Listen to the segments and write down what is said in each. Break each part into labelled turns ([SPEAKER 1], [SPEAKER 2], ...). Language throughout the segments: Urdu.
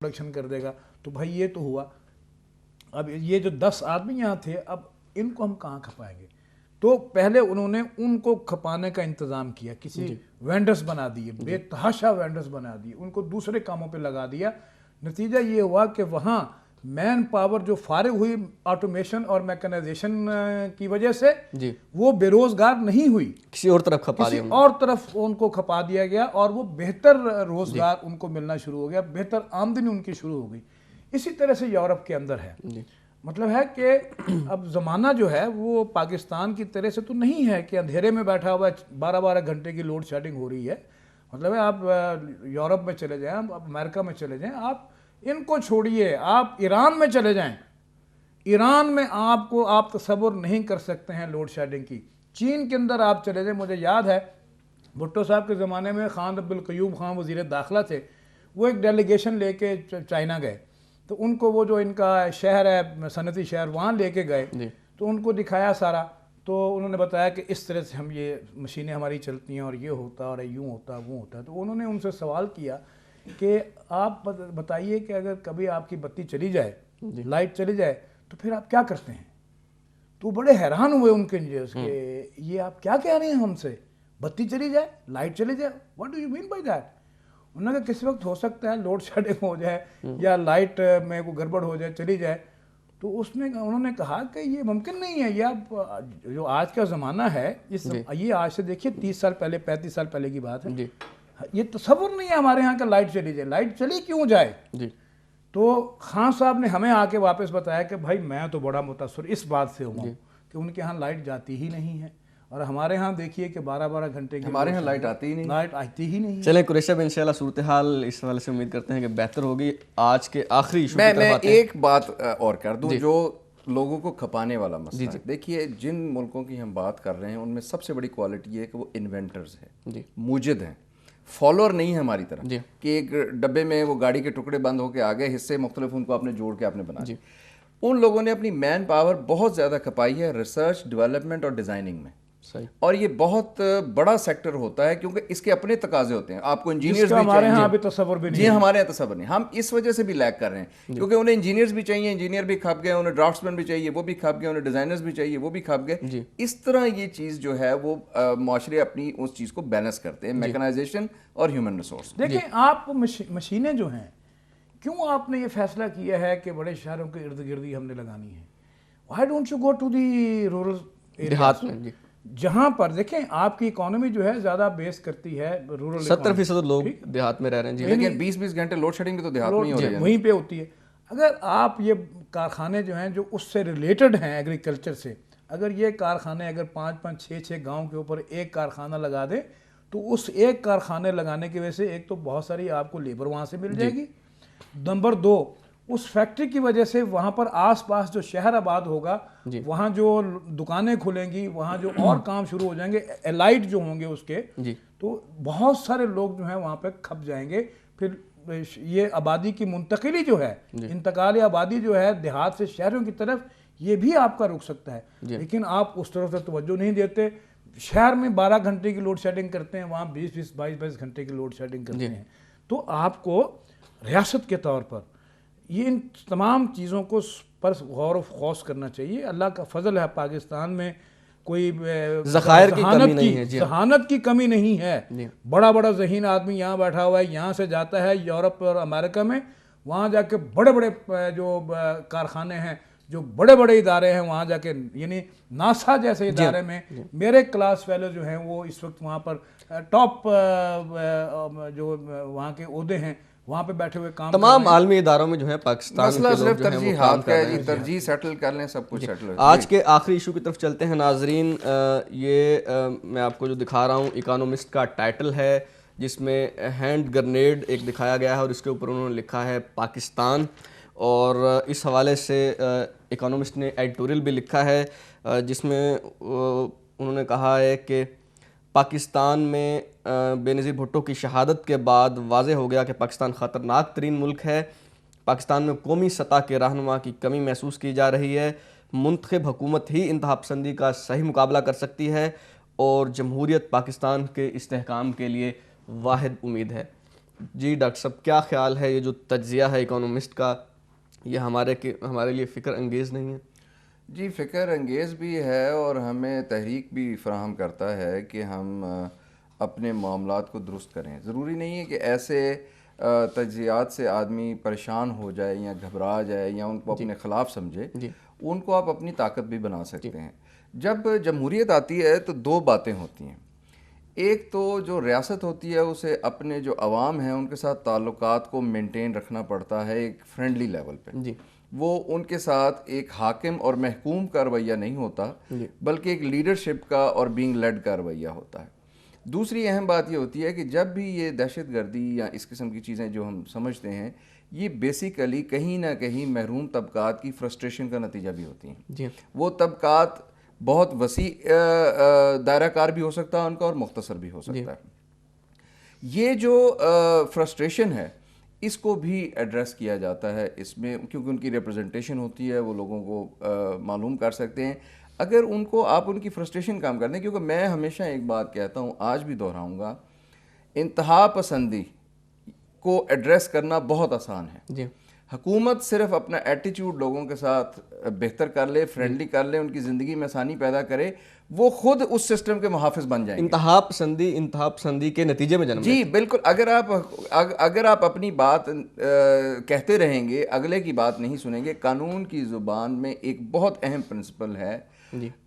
[SPEAKER 1] پروڈکشن کر دے گا. تو بھائی یہ تو ہوا. اب یہ جو 10 آدمی یہاں تھے, اب ان کو ہم کہاں کھپائیں گے؟ تو پہلے انہوں نے ان کو کھپانے کا انتظام کیا, کسی وینڈرز بنا دیے, بے تحاشا وینڈرز بنا دیے, ان کو دوسرے کاموں پہ لگا دیا. نتیجہ یہ ہوا کہ وہاں مین پاور جو فارغ ہوئی آٹومیشن اور میکنائزیشن کی وجہ سے, وہ بے روزگار نہیں ہوئی,
[SPEAKER 2] کسی اور طرف کھپا دیا,
[SPEAKER 1] کسی اور طرف ان کو کھپا دیا گیا, اور وہ بہتر روزگار ان کو ملنا شروع ہو گیا, بہتر آمدنی ان کی شروع ہو گئی. اسی طرح سے یورپ کے اندر ہے. مطلب ہے کہ اب زمانہ جو ہے وہ پاکستان کی طرح سے تو نہیں ہے کہ اندھیرے میں بیٹھا ہوا 12 گھنٹے کی لوڈ شیڈنگ ہو رہی ہے. مطلب ہے آپ یورپ میں چلے جائیں, آپ امریکہ میں چلے جائیں, آپ ان کو چھوڑیے, آپ ایران میں چلے جائیں, ایران میں آپ تصور نہیں کر سکتے ہیں لوڈ شیڈنگ کی. چین کے اندر آپ چلے جائیں, مجھے یاد ہے بھٹو صاحب کے زمانے میں خان عبدالقیوم خان وزیر داخلہ تھے, وہ ایک ڈیلیگیشن لے کے چائنا گئے, تو ان کو وہ جو ان کا شہر ہے صنعتی شہر, وہاں لے کے گئے, تو ان کو دکھایا سارا, تو انہوں نے بتایا کہ اس طرح سے ہم یہ مشینیں ہماری چلتی ہیں, اور یہ ہوتا ہے, اور یوں ہوتا ہے, وہ ہوتا ہے. تو انہوں نے ان سے سوال کیا کہ آپ بتائیے کہ اگر کبھی آپ کی بتی چلی جائے, لائٹ چلی جائے, تو پھر آپ کیا کرتے ہیں؟ تو بڑے حیران ہوئے ان کے انجینئرز کہ یہ آپ کیا کہہ رہے ہیں ہم سے, بتی چلی جائے, لائٹ چلی جائے, what do you mean by that? انہوں نے کہا کسی وقت ہو سکتا ہے لوڈ شیڈنگ ہو جائے, یا لائٹ میں کوئی گڑبڑ ہو جائے, چلی جائے. تو انہوں نے کہا کہ یہ ممکن نہیں ہے, یہ آپ جو آج کا زمانہ ہے, یہ آج سے دیکھیے 30 سال پہلے 35 سال پہلے کی بات ہے, یہ تصور نہیں ہے ہمارے ہاں کہ لائٹ چلی جائے. لائٹ چلی کیوں جائے؟ تو خان صاحب نے ہمیں آ کے واپس بتایا کہ بھائی میں تو بڑا متاثر اس بات سے ہوں کہ ان کے ہاں لائٹ جاتی ہی نہیں ہے, اور ہمارے ہاں دیکھیے کہ 12 گھنٹے کی
[SPEAKER 3] ہمارے ہاں لائٹ آتی
[SPEAKER 1] ہی نہیں.
[SPEAKER 2] چلیں قریشہ بھائی, انشاءاللہ صورتحال اس حوالے سے امید کرتے ہیں کہ بہتر ہوگی. آج کے آخری ایشو کی طرف آتے ہیں.
[SPEAKER 3] میں ایک بات اور کر دوں, جو لوگوں کو کھپانے والا مسئلہ ہے. دیکھیے جن ملکوں کی ہم بات کر رہے ہیں ان میں سب سے بڑی کوالٹی یہ ہے کہ وہ انوینٹرز ہیں, موجد ہیں, فالوور نہیں ہے ہماری طرح کہ ایک ڈبے میں وہ گاڑی کے ٹکڑے بند ہو کے آگے حصے مختلف ان کو آپ نے جوڑ کے آپ نے بنا. ان لوگوں نے اپنی مین پاور بہت زیادہ کھپائی ہے ریسرچ, ڈیولپمنٹ اور ڈیزائننگ میں, اور یہ بہت بڑا سیکٹر ہوتا ہے کیونکہ اس کے اپنے تقاضے ہوتے ہیں. آپ کو انجینئرز بھی
[SPEAKER 1] ہمارے
[SPEAKER 3] چاہیے,
[SPEAKER 1] ہاں بھی تصور بھی نہیں,
[SPEAKER 3] جی ہمارے یہاں تصور نہیں, ہم اس وجہ سے بھی لیک کر رہے ہیں کیونکہ انہیں انجینئرز بھی چاہیے, انجینئر بھی کھپ گئے, انہیں ڈرافٹس مین بھی چاہیے, وہ بھی کھپ گئے, انہیں ڈیزائنرز بھی چاہیے, وہ بھی کھپ گئے. اس طرح یہ چیز جو ہے وہ معاشرے اپنی اس چیز کو بیلنس کرتے ہیں, میکنائزیشن اور ہیومن ریسورس.
[SPEAKER 1] دیکھیں آپ مشینیں جو ہیں, کیوں آپ نے یہ فیصلہ کیا ہے کہ بڑے شہروں کے ارد گردی ہم نے لگانی ہے؟ Why don't you go to the rural
[SPEAKER 2] دیہات میں,
[SPEAKER 1] جہاں پر دیکھیں آپ کی اکانومی جو ہے زیادہ بیس کرتی ہے رورل,
[SPEAKER 2] 70% لوگ دیہات میں رہ رہے ہیں.
[SPEAKER 3] لیکن 20 گھنٹے لوڈ شیڈنگ بھی تو دیہات میں ہی ہو رہی ہے,
[SPEAKER 1] وہیں پہ ہوتی ہے. اگر آپ یہ کارخانے جو ہیں جو اس سے ریلیٹڈ ہیں ایگریکلچر سے, اگر یہ کارخانے اگر 5-5 6-6 گاؤں کے اوپر ایک کارخانہ لگا دیں, تو اس ایک کارخانے لگانے کی وجہ سے ایک تو بہت ساری آپ کو لیبر وہاں سے مل جائے گی, نمبر 2 اس فیکٹری کی وجہ سے وہاں پر آس پاس جو شہر آباد ہوگا, وہاں جو دکانیں کھلیں گی, وہاں جو اور کام شروع ہو جائیں گے, الائٹ جو ہوں گے اس کے, تو بہت سارے لوگ جو ہیں وہاں پہ کھپ جائیں گے. پھر یہ آبادی کی منتقلی جو ہے, انتقال آبادی جو ہے دیہات سے شہروں کی طرف, یہ بھی آپ کا رک سکتا ہے. لیکن آپ اس طرف سے توجہ نہیں دیتے. شہر میں 12 گھنٹے کی لوڈ شیڈنگ کرتے ہیں, وہاں 22 گھنٹے کی لوڈ شیڈنگ کرتے ہیں. تو آپ کو ریاست کے طور پر یہ ان تمام چیزوں کو پر غور و خوض کرنا چاہیے. اللہ کا فضل ہے پاکستان میں کوئی
[SPEAKER 2] ذخائر کی کمی نہیں ہے,
[SPEAKER 1] ذہانت کی کمی نہیں ہے. بڑا بڑا ذہین آدمی یہاں بیٹھا ہوا ہے, یہاں سے جاتا ہے یورپ اور امریکہ میں, وہاں جا کے بڑے بڑے جو کارخانے ہیں, جو بڑے بڑے ادارے ہیں, وہاں جا کے یعنی ناسا جیسے ادارے میں میرے کلاس فیلو جو ہیں وہ اس وقت وہاں پر ٹاپ جو وہاں کے عہدے ہیں وہاں پہ بیٹھے ہوئے کام.
[SPEAKER 2] تمام عالمی اداروں میں جو ہے پاکستان کے لوگ
[SPEAKER 3] صرف
[SPEAKER 2] جو ہیں وہ کام کر رہے ہیں.
[SPEAKER 3] ترجیح سیٹل کر لیں, سب کچھ سیٹل.
[SPEAKER 2] آج کے آخری ایشو کی طرف چلتے ہیں ناظرین. یہ میں آپ کو جو دکھا رہا ہوں اکانومسٹ کا ٹائٹل ہے, جس میں ہینڈ گرنیڈ ایک دکھایا گیا ہے اور اس کے اوپر انہوں نے لکھا ہے پاکستان. اور اس حوالے سے اکانومسٹ نے ایڈیٹوریل بھی لکھا ہے جس میں انہوں نے کہا ہے کہ پاکستان میں بے نظیر بھٹو کی شہادت کے بعد واضح ہو گیا کہ پاکستان خطرناک ترین ملک ہے. پاکستان میں قومی سطح کے رہنما کی کمی محسوس کی جا رہی ہے. منتخب حکومت ہی انتہا پسندی کا صحیح مقابلہ کر سکتی ہے اور جمہوریت پاکستان کے استحکام کے لیے واحد امید ہے. جی ڈاکٹر صاحب، کیا خیال ہے یہ جو تجزیہ ہے اکانومسٹ کا، یہ ہمارے لیے فکر انگیز نہیں ہے؟
[SPEAKER 3] جی فکر انگیز بھی ہے اور ہمیں تحریک بھی فراہم کرتا ہے کہ ہم اپنے معاملات کو درست کریں. ضروری نہیں ہے کہ ایسے تجزیات سے آدمی پریشان ہو جائے یا گھبرا جائے یا ان کو اپنے خلاف سمجھے. ان کو آپ اپنی طاقت بھی بنا سکتے ہیں. جب جمہوریت آتی ہے تو دو باتیں ہوتی ہیں. ایک تو جو ریاست ہوتی ہے اسے اپنے جو عوام ہیں ان کے ساتھ تعلقات کو مینٹین رکھنا پڑتا ہے ایک فرینڈلی لیول پہ. وہ ان کے ساتھ ایک حاکم اور محکوم کا رویہ نہیں ہوتا بلکہ ایک لیڈرشپ کا اور بینگ لیڈ کا رویہ ہوتا ہے. دوسری اہم بات یہ ہوتی ہے کہ جب بھی یہ دہشت گردی یا اس قسم کی چیزیں جو ہم سمجھتے ہیں یہ بیسیکلی کہیں نہ کہیں محروم طبقات کی فرسٹریشن کا نتیجہ بھی ہوتی ہیں. وہ طبقات بہت وسیع دائرہ کار بھی ہو سکتا ہے ان کا اور مختصر بھی ہو سکتا ہے. یہ جو فرسٹریشن ہے اس کو بھی ایڈریس کیا جاتا ہے اس میں، کیونکہ ان کی ریپرزنٹیشن ہوتی ہے، وہ لوگوں کو معلوم کر سکتے ہیں اگر ان کو آپ ان کی فرسٹریشن کام کر دیں. کیونکہ میں ہمیشہ ایک بات کہتا ہوں، آج بھی دہراؤں گا، انتہا پسندی کو ایڈریس کرنا بہت آسان ہے. حکومت صرف اپنا ایٹیچیوڈ لوگوں کے ساتھ بہتر کر لے، فرینڈلی کر لے، ان کی زندگی میں آسانی پیدا کرے، وہ خود اس سسٹم کے محافظ بن جائیں گے.
[SPEAKER 2] انتہا پسندی کے نتیجے میں جنم.
[SPEAKER 3] جی بالکل. اگر آپ اپنی بات کہتے رہیں گے، اگلے کی بات نہیں سنیں گے. قانون کی زبان میں ایک بہت اہم پرنسپل ہے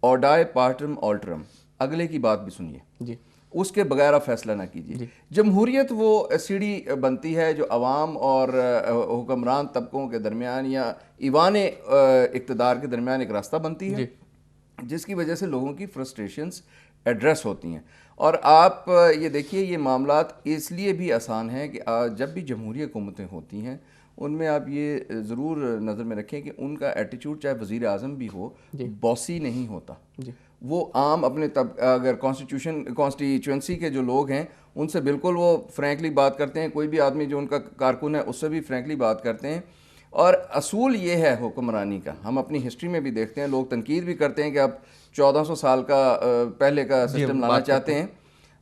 [SPEAKER 3] اوڈائے پارٹم آلٹرم، اگلے کی بات بھی سنیے، اس کے بغیر آپ فیصلہ نہ کیجیے. جمہوریت وہ سیڑھی بنتی ہے جو عوام اور حکمران طبقوں کے درمیان یا ایوان اقتدار کے درمیان ایک راستہ بنتی ہے جس کی وجہ سے لوگوں کی فرسٹریشنز ایڈریس ہوتی ہیں. اور آپ یہ دیکھیے یہ معاملات اس لیے بھی آسان ہیں کہ جب بھی جمہوری حکومتیں ہوتی ہیں ان میں آپ یہ ضرور نظر میں رکھیں کہ ان کا ایٹیچیوڈ چاہے وزیر اعظم بھی ہو باسی نہیں ہوتا. وہ عام اپنے اگر کانسٹیچوئنسی کے جو لوگ ہیں ان سے بالکل وہ فرینکلی بات کرتے ہیں. کوئی بھی آدمی جو ان کا کارکن ہے اس سے بھی فرینکلی بات کرتے ہیں. اور اصول یہ ہے حکمرانی کا، ہم اپنی ہسٹری میں بھی دیکھتے ہیں، لوگ تنقید بھی کرتے ہیں کہ آپ 1400 سال کا پہلے کا سسٹم لانا چاہتے ہیں.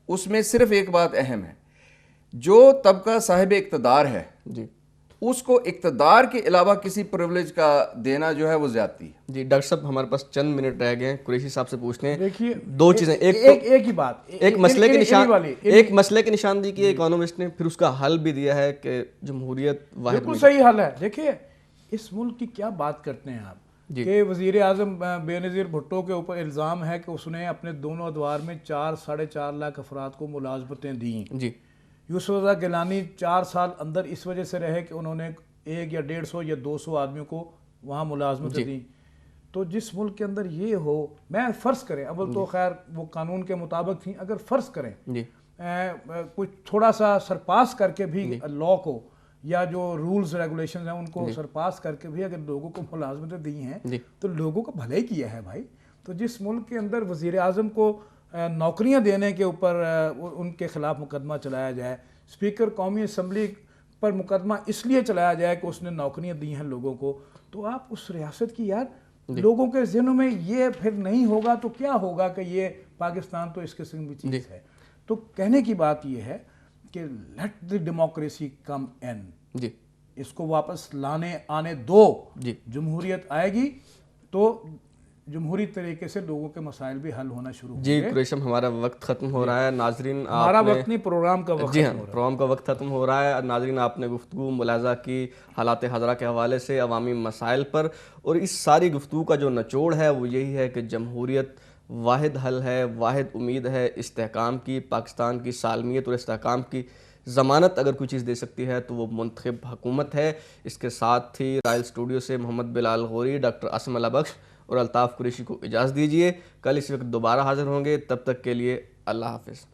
[SPEAKER 3] اس میں صرف ایک بات اہم ہے، جو طبقہ صاحب اقتدار ہے اس کو اقتدار کے علاوہ کسی پریولیج کا دینا جو ہے وہ زیادتی ہے.
[SPEAKER 2] جی ڈاکٹر صاحب ہمارے پاس چند منٹ رہ گئے ہیں، قریشی صاحب سے پوچھتے ہیں.
[SPEAKER 1] دیکھیے
[SPEAKER 2] دو چیزیں،
[SPEAKER 1] ایک ہی بات،
[SPEAKER 2] ایک مسئلے کی نشاندہی کی ہے اکانومسٹ نے، پھر اس کا حل بھی دیا ہے کہ جمہوریت واحد.
[SPEAKER 1] بالکل صحیح حل ہے. دیکھیے اس ملک کی کیا بات کرتے ہیں آپ کہ وزیر اعظم بے نظیر بھٹو کے اوپر الزام ہے کہ اس نے اپنے دونوں ادوار میں 4-4.5 لاکھ افراد کو ملازمتیں دیں. یوسف رضا گیلانی 4 سال اندر اس وجہ سے رہے کہ انہوں نے 100 یا 150 یا 200 آدمیوں کو وہاں ملازمتیں دیں. تو جس ملک کے اندر یہ ہو، میں فرض کریں، اول تو خیر وہ قانون کے مطابق تھیں، اگر فرض کریں کچھ تھوڑا سا سرپاس کر کے بھی لاء کو یا جو رولز ریگولیشنز ہیں ان کو سرپاس کر کے بھی اگر لوگوں کو ملازمتیں دی ہیں تو لوگوں کو بھلا ہی کیا ہے بھائی. تو جس ملک کے اندر وزیر اعظم کو نوکریاں دینے کے اوپر ان کے خلاف مقدمہ چلایا جائے، اسپیکر قومی اسمبلی پر مقدمہ اس لیے چلایا جائے کہ اس نے نوکریاں دی ہیں لوگوں کو، تو آپ اس ریاست کی یار لوگوں کے ذہنوں میں یہ پھر نہیں ہوگا تو کیا ہوگا کہ یہ پاکستان تو اس قسم کی چیز ہے. تو کہنے کی بات یہ ہے کہ لیٹ دی ڈیموکریسی کم ان، اس کو واپس آنے دو. جمہوریت آئے گی تو جمہوری طریقے سے لوگوں کے مسائل بھی حل ہونا شروع ہوں گے.
[SPEAKER 2] جی قریشم، ہمارا وقت ختم ہو رہا ہے. ناظرین
[SPEAKER 1] ہمارا وقت نہیں، پروگرام کا وقت.
[SPEAKER 2] جی ہاں، پروگرام کا وقت ختم ہو رہا ہے. ناظرین آپ نے گفتگو ملاحظہ کی حالات حاضرہ کے حوالے سے عوامی مسائل پر، اور اس ساری گفتگو کا جو نچوڑ ہے وہ یہی ہے کہ جمہوریت واحد حل ہے، واحد امید ہے استحکام کی. پاکستان کی سالمیت اور استحکام کی ضمانت اگر کوئی چیز دے سکتی ہے تو وہ منتخب حکومت ہے. اس کے ساتھ ہی رائل اسٹوڈیو سے محمد بلال غوری، ڈاکٹر عاصم اللہ بخش اور الطاف قریشی کو اجازت دیجیے. کل اس وقت دوبارہ حاضر ہوں گے، تب تک کے لیے اللہ حافظ.